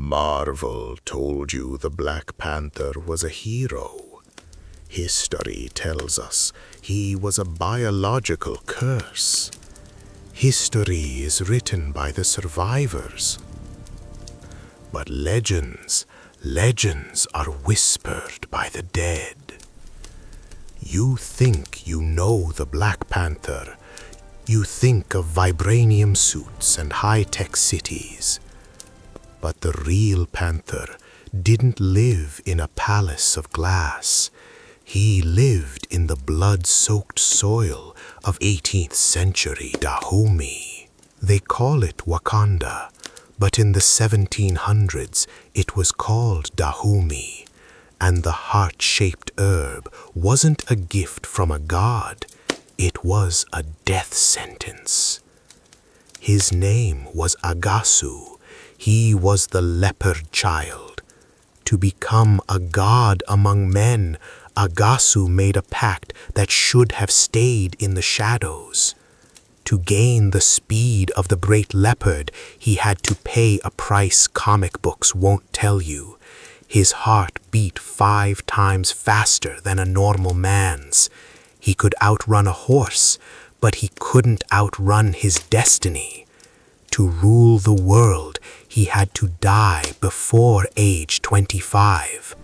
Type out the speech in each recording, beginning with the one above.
Marvel told you the Black Panther was a hero. History tells us he was a biological curse. History is written by the survivors. But legends are whispered by the dead. You think you know the Black Panther. You think of vibranium suits and high-tech cities. But the real Panther didn't live in a palace of glass. He lived in the blood-soaked soil of 18th century Dahomey. They call it Wakanda, but in the 1700s it was called Dahomey, and the heart-shaped herb wasn't a gift from a god, it was a death sentence. His name was Agasu. He was the leopard child. To become a god among men, Agasu made a pact that should have stayed in the shadows. To gain the speed of the great leopard, he had to pay a price comic books won't tell you. His heart beat 5 times faster than a normal man's. He could outrun a horse, but he couldn't outrun his destiny. To rule the world, he had to die before age 25.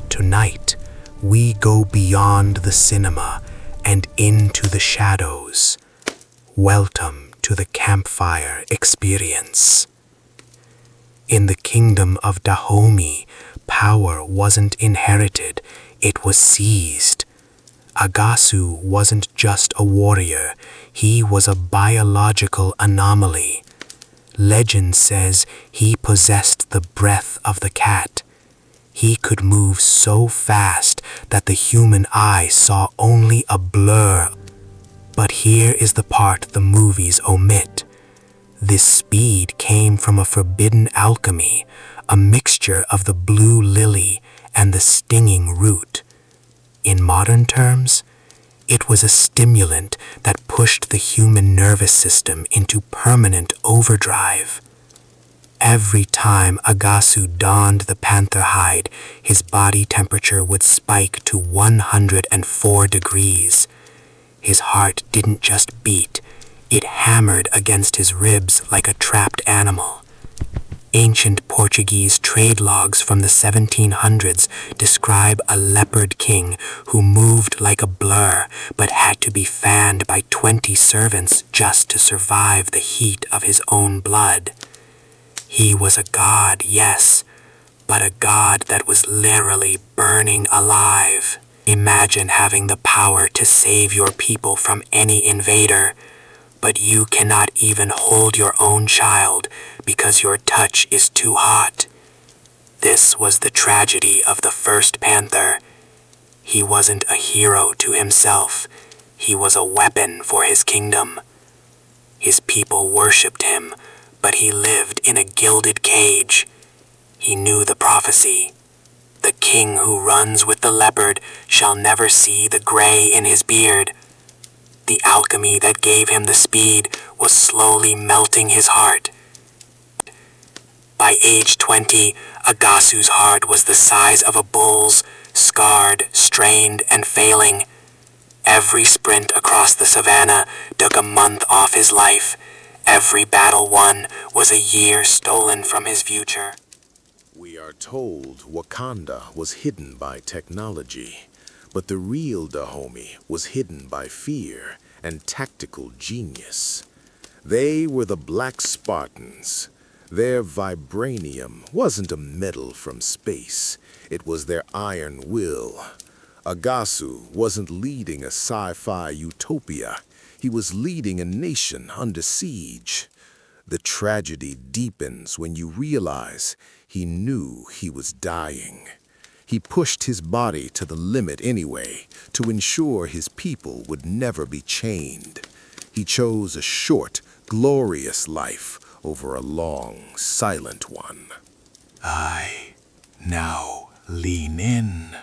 Tonight, we go beyond the cinema and into the shadows. Welcome to the campfire experience. In the kingdom of Dahomey, power wasn't inherited, it was seized. Agasu wasn't just a warrior, he was a biological anomaly. Legend says he possessed the breath of the cat. He could move so fast that the human eye saw only a blur. But here is the part the movies omit. This speed came from a forbidden alchemy, a mixture of the blue lily and the stinging root. In modern terms, it was a stimulant that pushed the human nervous system into permanent overdrive. Every time Agasu donned the panther hide, his body temperature would spike to 104 degrees. His heart didn't just beat, it hammered against his ribs like a trapped animal. Ancient Portuguese trade logs from the 1700s describe a leopard king who moved like a blur but had to be fanned by 20 servants just to survive the heat of his own blood. He was a god, yes, but a god that was literally burning alive. Imagine having the power to save your people from any invader, but you cannot even hold your own child because your touch is too hot. This was the tragedy of the first panther. He wasn't a hero to himself. He was a weapon for his kingdom. His people worshipped him, but he lived in a gilded cage. He knew the prophecy. The king who runs with the leopard shall never see the gray in his beard. The alchemy that gave him the speed was slowly melting his heart. By age 20, Agasu's heart was the size of a bull's, scarred, strained, and failing. Every sprint across the savannah took a month off his life. Every battle won was a year stolen from his future. We are told Wakanda was hidden by technology, but the real Dahomey was hidden by fear and tactical genius. They were the Black Spartans. Their vibranium wasn't a metal from space, it was their iron will. Agasu wasn't leading a sci-fi utopia, he was leading a nation under siege. The tragedy deepens when you realize he knew he was dying. He pushed his body to the limit anyway, to ensure his people would never be chained. He chose a short, glorious life over a long, silent one. Now lean in,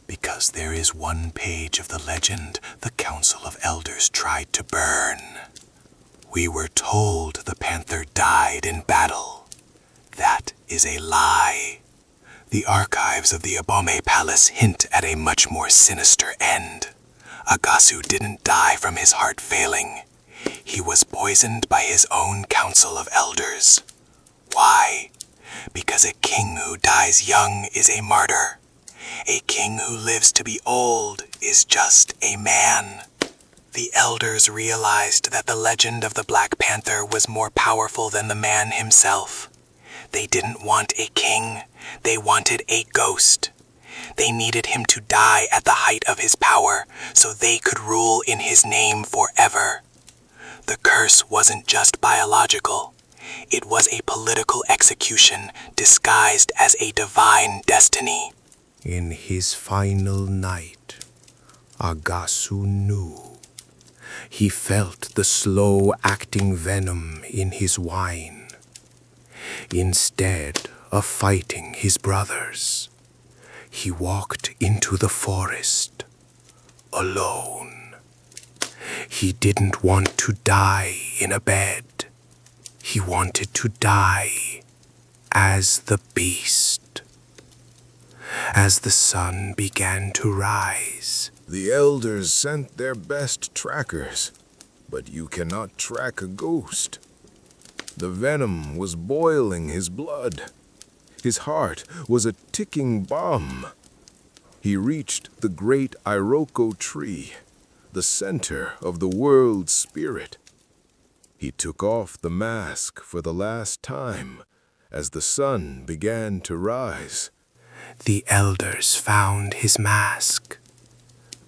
because there is one page of the legend the Council of Elders tried to burn. We were told the panther died in battle. That is a lie. The archives of the Dahomey Palace hint at a much more sinister end. Agasu didn't die from his heart failing. He was poisoned by his own council of elders. Why? Because a king who dies young is a martyr. A king who lives to be old is just a man. The elders realized that the legend of the Black Panther was more powerful than the man himself. They didn't want a king, they wanted a ghost. They needed him to die at the height of his power so they could rule in his name forever. The curse wasn't just biological. It was a political execution disguised as a divine destiny. In his final night, Agasu knew. He felt the slow-acting venom in his wine. Instead of fighting his brothers, he walked into the forest, alone. He didn't want to die in a bed. He wanted to die as the beast. As the sun began to rise, the elders sent their best trackers, but you cannot track a ghost. The venom was boiling his blood. His heart was a ticking bomb. He reached the great Iroko tree, the center of the world's spirit. He took off the mask for the last time as the sun began to rise. The elders found his mask,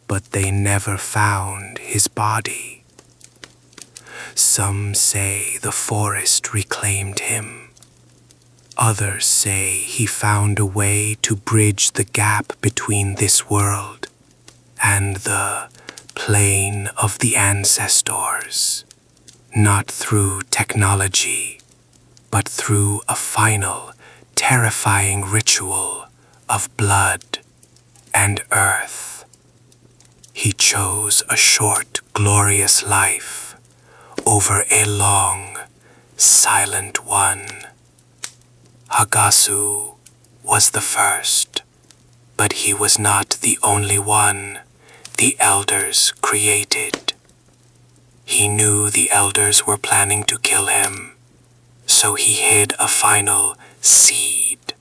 but they never found his body. Some say the forest reclaimed him. Others say he found a way to bridge the gap between this world and the plane of the ancestors, not through technology, but through a final, terrifying ritual of blood and earth. He chose a short, glorious life over a long, silent one. Agasu was the first, but he was not the only one the elders created. He knew the elders were planning to kill him, so he hid a final seed,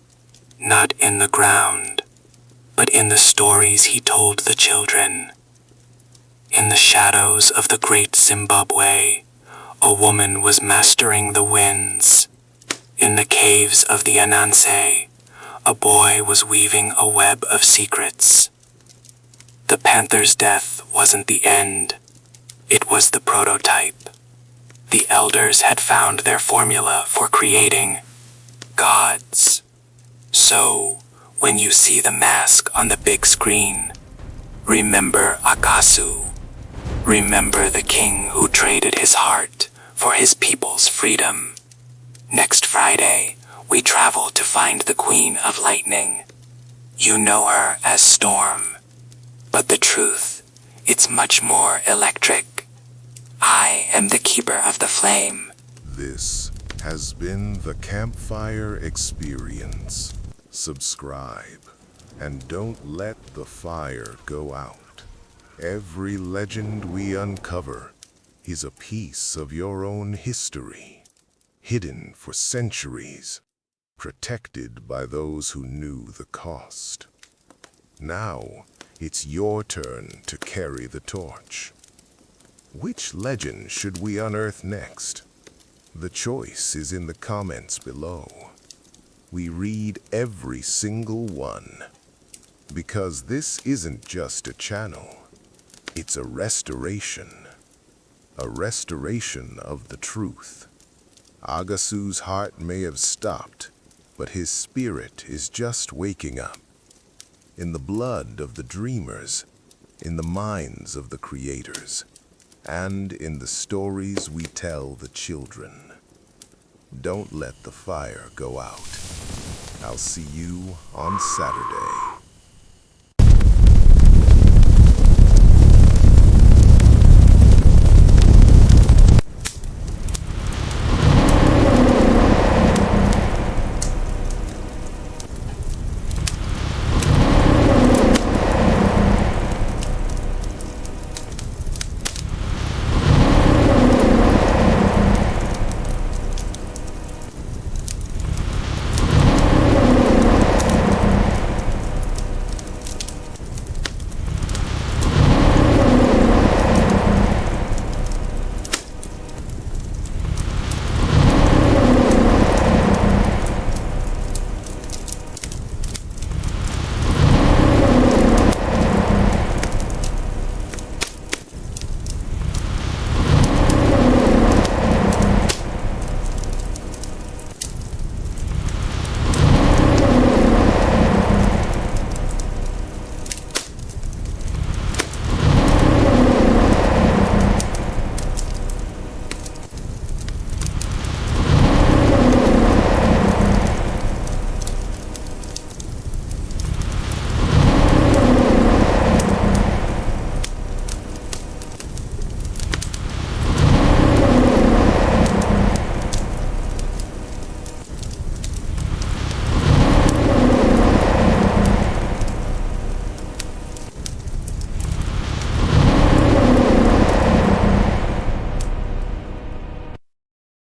not in the ground, but in the stories he told the children. In the shadows of the great Zimbabwe, a woman was mastering the winds. In the caves of the Ananse, a boy was weaving a web of secrets. The panther's death wasn't the end. It was the prototype. The elders had found their formula for creating gods. So, when you see the mask on the big screen, remember Agasu. Remember the king who traded his heart for his people's freedom. Next Friday, we travel to find the Queen of Lightning. You know her as Storm. But the truth, it's much more electric. I am the keeper of the flame. This has been the Campfire Experience. Subscribe, and don't let the fire go out. Every legend we uncover is a piece of your own history, hidden for centuries, protected by those who knew the cost. Now, it's your turn to carry the torch. Which legend should we unearth next? The choice is in the comments below. We read every single one, because this isn't just a channel, it's a restoration of the truth. Agasu's heart may have stopped, but his spirit is just waking up. In the blood of the dreamers, in the minds of the creators, and in the stories we tell the children. Don't let the fire go out. I'll see you on Saturday.